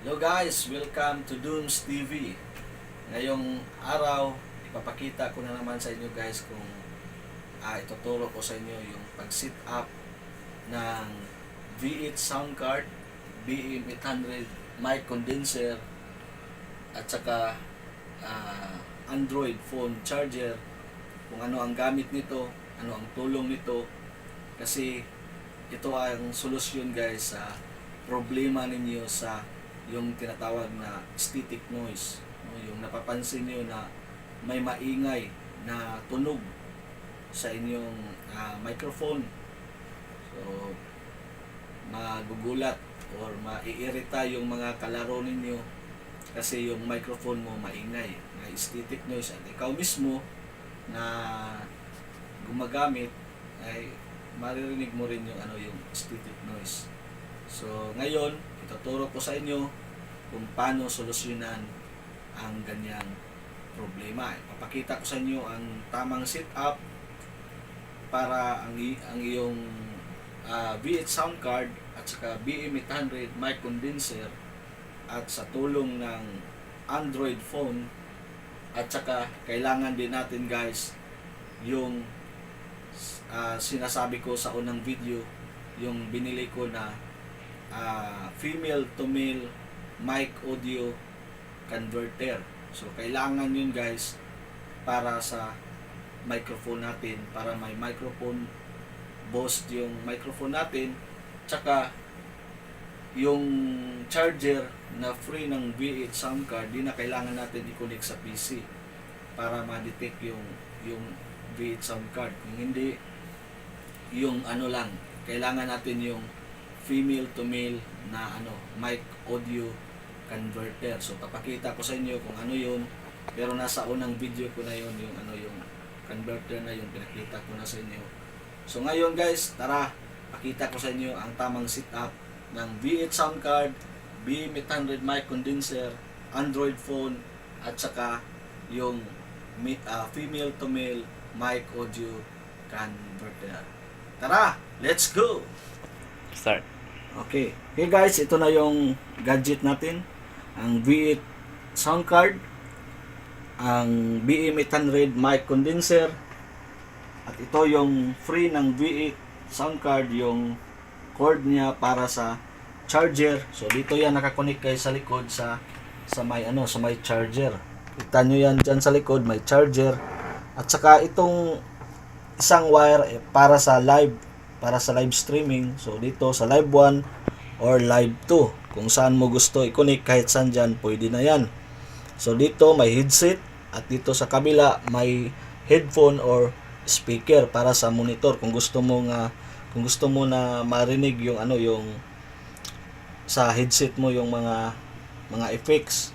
Hello guys, welcome to Dooms TV. Ngayong araw, ipapakita ko na naman sa inyo guys kung ituturo ko sa inyo yung pag-set up ng V8 sound card, BM800 mic condenser at saka Android phone charger, kung ano ang gamit nito, ano ang tulong nito, kasi ito ang solusyon guys sa problema ninyo sa yung tinatawag na static noise, yung napapansin niyo na may maingay na tunog sa inyong microphone. So magugulat or maiirita yung mga kalaro ninyo kasi yung microphone mo maingay, may static noise, at ikaw mismo na gumagamit ay maririnig mo rin yung yung static noise. So ngayon ituturo ko sa inyo kung paano solusyonan ang ganyang problema. Ipapakita ko sa inyo ang tamang setup para ang iyong V8 sound card at saka BM800 mic condenser at sa tulong ng Android phone, at saka kailangan din natin guys yung sinasabi ko sa unang video, yung binili ko na female to male mic audio converter. So kailangan yun guys para sa microphone natin, para may microphone boost yung microphone natin, tsaka yung charger na free ng V8 sound card, di na kailangan natin i-connect sa PC para ma-detect yung V8 sound card. Kung hindi, yung lang, kailangan natin yung female to male na mic audio converter. So papakita ko sa inyo kung ano yun, pero nasa unang video ko na yun yung yung converter na yun, pinakita ko na sa inyo. So ngayon guys, tara pakita ko sa inyo ang tamang setup ng V8 sound card, BM800 mic condenser, Android phone at saka yung female to male mic audio converter. Tara, let's go. Start. Okay. Okay guys, ito na yung gadget natin. Ang V8 sound card, ang BM800 mic condenser, at ito yung free ng V8 sound card, yung cord niya para sa charger. So dito yan nakakonek kayo sa likod sa may sa may charger. Kita nyo yan dyan sa likod, may charger. At saka itong isang wire para sa live streaming. So dito sa live 1 or live 2, kung saan mo gusto i-connect, kahit saan dyan pwede na yan. So dito may headset, at dito sa kabila may headphone or speaker para sa monitor kung gusto mo na marinig yung yung sa headset mo, yung mga effects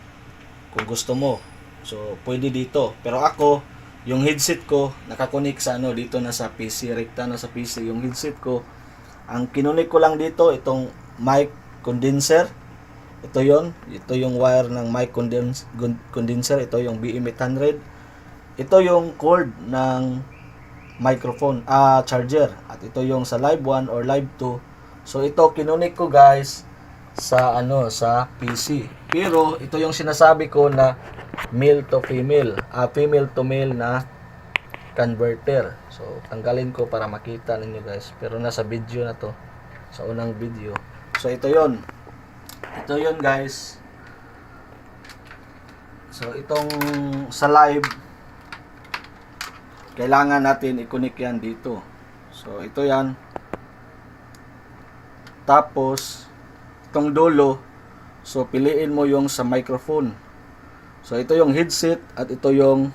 kung gusto mo. So pwede dito, pero ako yung headset ko nakakonek sa dito na sa PC, rekta na sa PC yung headset ko. Ang kinunik ko lang dito itong mic condenser. Ito yung wire ng mic condenser. Ito yung BM800. Ito yung cord ng microphone charger, at ito yung sa live 1 or live 2. So ito kinunik ko guys sa sa PC. Pero ito yung sinasabi ko na male to female, female to male na converter. So tanggalin ko para makita ninyo guys, pero nasa video na to, sa unang video. So ito yon guys. So itong sa live, kailangan natin i-connect yan dito. So ito yan. Tapos itong dulo, so piliin mo yung sa microphone. So ito yung headset, at ito yung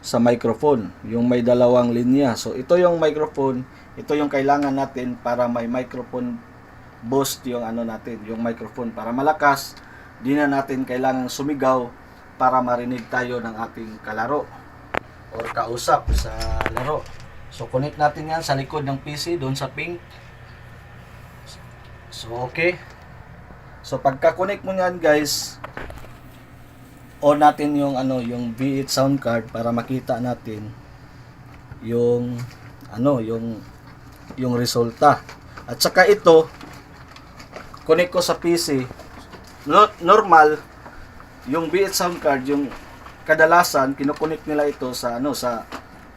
sa microphone, yung may dalawang linya. So ito yung microphone, ito yung kailangan natin para may microphone boost yung natin, yung microphone para malakas. Di na natin kailangang sumigaw para marinig tayo ng ating kalaro or kausap sa laro. So connect natin yan sa likod ng PC, doon sa pink. So okay. So pagka-connect mo yan guys, on natin yung yung V8 sound card para makita natin yung yung resulta. At saka ito connect ko sa PC normal yung B8 sound card, yung kadalasan kinukunik nila ito sa sa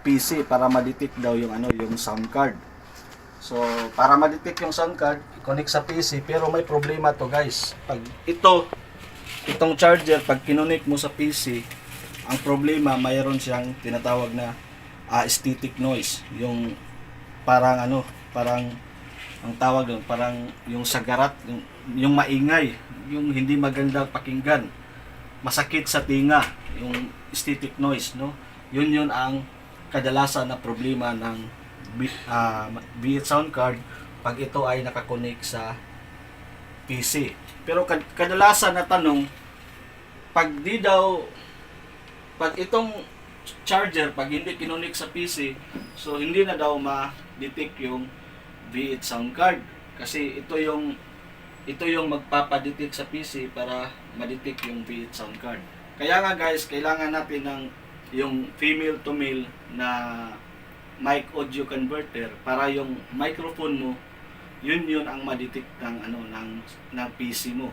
PC para ma-detect daw yung yung sound card. So, para ma-detect yung sound card, i-connect sa PC, pero may problema to, guys. Pag itong charger, pag kinunik mo sa PC, ang problema, mayroon siyang tinatawag na static noise. Yung parang parang ang tawag doon, parang yung sagarat, yung maingay, yung hindi magandang pakinggan, masakit sa tinga, yung static noise, no? Yun ang kadalasan na problema ng B8 sound card pag ito ay nakakonek sa PC. Pero kadalasan na tanong, pag itong charger, pag hindi kinonek sa PC, so hindi na daw ma-detect yung B8 sound card, kasi ito yung magpapadetect sa PC para ma-detect yung B8 sound card. Kaya nga guys, kailangan natin ng yung female to male na mic audio converter para yung microphone mo yun ang ma-detect ng PC mo.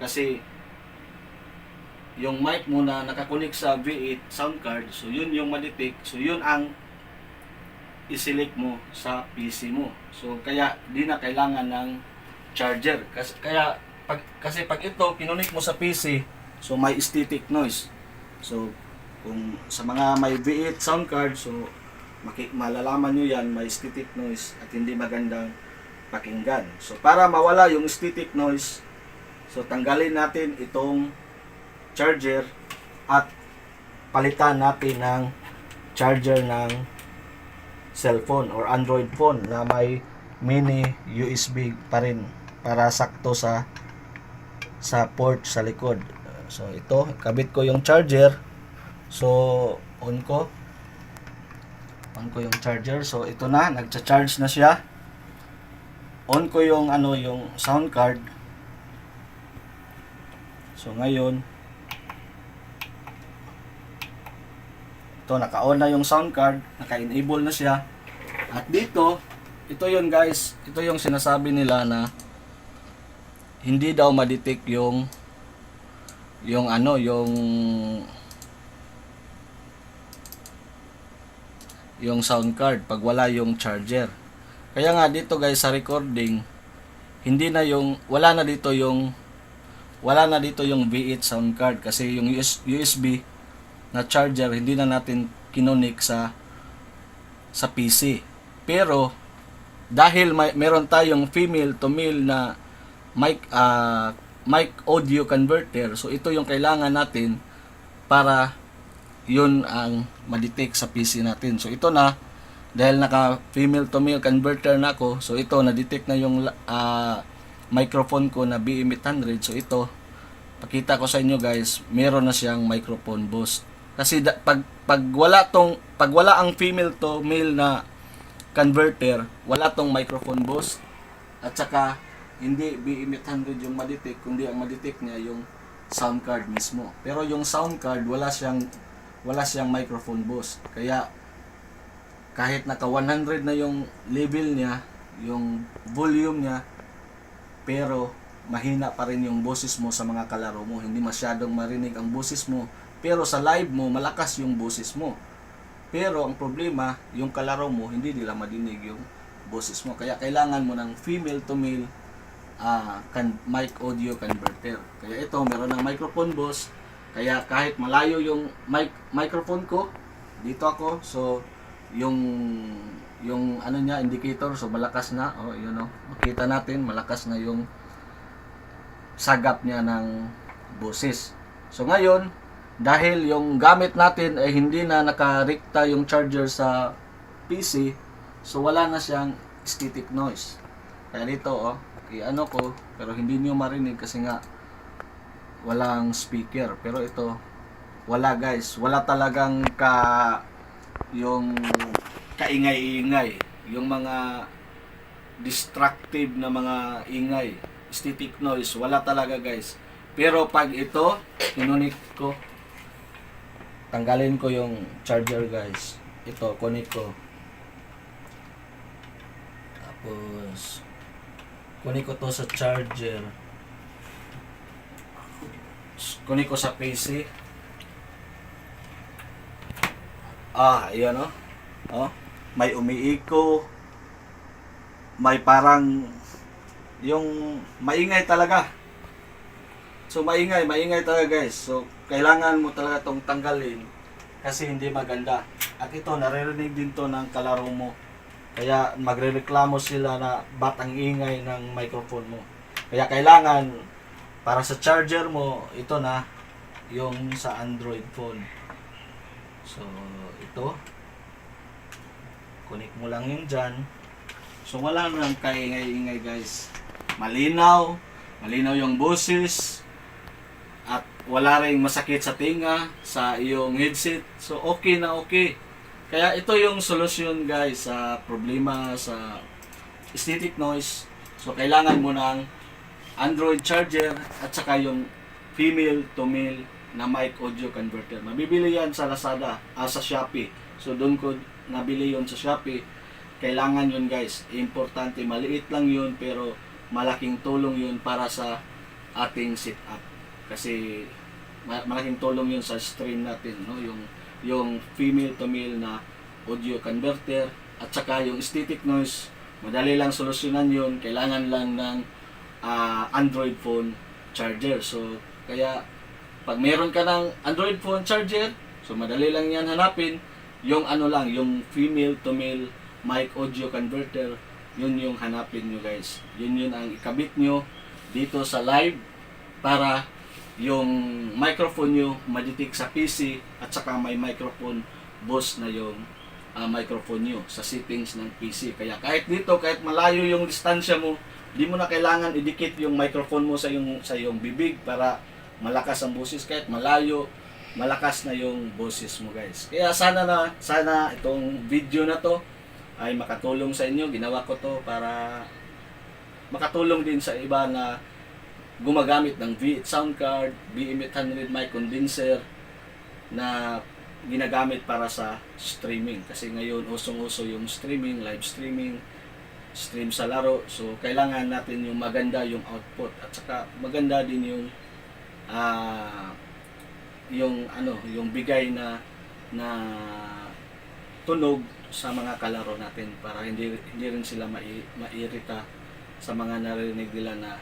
Kasi yung mic mo na nakakunik sa V8 sound card, so yun yung ma-detect, so yun ang i-select mo sa PC mo. So kaya di na kailangan ng charger. Kasi pag ito kinunik mo sa PC, so may static noise. So kung sa mga may V8 sound card, so malalaman nyo yan, may static noise at hindi magandang pakinggan. So para mawala yung static noise, so tanggalin natin itong charger at palitan natin ng charger ng cellphone or Android phone na may mini USB pa rin para sakto sa port sa likod. So ito, kabit ko yung charger. So on ko yung charger. So ito na, nagcha-charge na siya. On ko yung yung sound card. So ngayon ito, naka-on na yung sound card, naka-enable na siya. At dito, ito yun guys, ito yung sinasabi nila na hindi daw ma-detect yung sound card pag wala yung charger. Kaya nga dito guys sa recording, wala na dito yung V8 sound card kasi yung USB na charger hindi na natin kinonik sa PC. Pero dahil meron tayong female to male na mic audio converter, so ito yung kailangan natin para yun ang ma-detect sa PC natin. So ito na, dahil naka female to male converter na ako, so ito na-detect na yung microphone ko na BM800. So ito, pakita ko sa inyo guys, meron na siyang microphone boost. Kasi pag wala ang female to male na converter, wala tong microphone boost, at saka hindi BM800 yung ma-detect, kundi ang ma-detect niya yung sound card mismo. Pero yung sound card wala siyang microphone boost. Kaya kahit naka 100 na yung level niya, yung volume niya, pero mahina pa rin yung boses mo sa mga kalaro mo. Hindi masyadong marinig ang boses mo. Pero sa live mo, malakas yung boses mo. Pero ang problema, yung kalaro mo, hindi nila madinig yung boses mo. Kaya kailangan mo ng female to male mic audio converter. Kaya ito, meron ng microphone boost. Kaya kahit malayo yung microphone ko, dito ako, so yung niya, indicator, so malakas na. Oh, yun oh. Makita natin, malakas na yung sagap niya ng boses. So ngayon, dahil yung gamit natin ay hindi na nakarekta yung charger sa PC, so wala na siyang static noise. Kaya dito i-ano ko, pero hindi niyo marinig kasi nga walang speaker. Pero ito, wala guys, wala talagang yung kaingay-ingay, yung mga destructive na mga ingay, static noise, wala talaga guys. Pero pag ito, kinunik ko, tanggalin ko yung charger guys. Ito, connect ko. Tapos, connect ko to sa charger. Kunin ko sa PC. Ayan oh. Oh, may umiiko. May parang yung maingay talaga. So maingay talaga guys. So kailangan mo talaga tong tanggalin kasi hindi maganda. At ito naririnig din to ng kalaro mo. Kaya magrereklamo sila na ba't ang ingay ng microphone mo. Kaya kailangan para sa charger mo, ito na yung sa Android phone. So ito connect mo lang yun dyan. So wala nang kaingay-ingay guys. Malinaw yung boses at wala ring masakit sa tinga sa iyong headset. So okay na okay. Kaya ito yung solusyon guys sa problema sa static noise. So kailangan mo ng Android charger at saka yung female to male na mic audio converter. Mabibili yan sa Lazada, sa Shopee. So doon ko nabili yon sa Shopee. Kailangan yun guys. Importante, maliit lang yun pero malaking tulong yun para sa ating setup. Kasi malaking tulong yun sa stream natin, no? Yung female to male na audio converter at saka yung static noise, madali lang solusyonan yun. Kailangan lang ng Android phone charger. So kaya pag meron ka ng Android phone charger, so madali lang yan hanapin. Yung yung female to male mic audio converter, yun yung hanapin nyo guys. Yun ang ikabit nyo dito sa live para yung microphone nyo madetect sa PC at saka may microphone boost na yung microphone nyo sa settings ng PC. Kaya kahit dito, kahit malayo yung distansya mo, di mo na kailangan idikit yung microphone mo sa iyong bibig para malakas ang boses. Kahit malayo, malakas na yung boses mo guys. Kaya sana itong video na to ay makatulong sa inyo. Ginawa ko to para makatulong din sa iba na gumagamit ng V8 sound card, BM800 mic condenser na ginagamit para sa streaming. Kasi ngayon usong-uso yung streaming, live streaming, stream sa laro. So kailangan natin yung maganda yung output at saka maganda din yung bigay na tunog sa mga kalaro natin para hindi rin sila mairita sa mga narinig nila na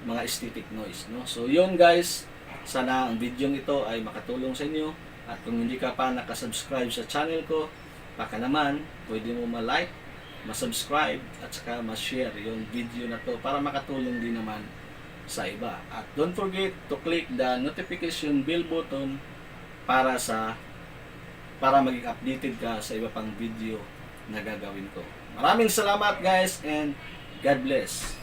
mga aesthetic noise, no? So yun guys, sana ang video ito ay makatulong sa inyo. At kung hindi ka pa nakasubscribe sa channel ko, baka naman pwede mo ma-like, ma-subscribe at saka ma-share yung video na to para makatulong din naman sa iba. At don't forget to click the notification bell button para maging updated ka sa iba pang video na gagawin ko. Maraming salamat guys and God bless.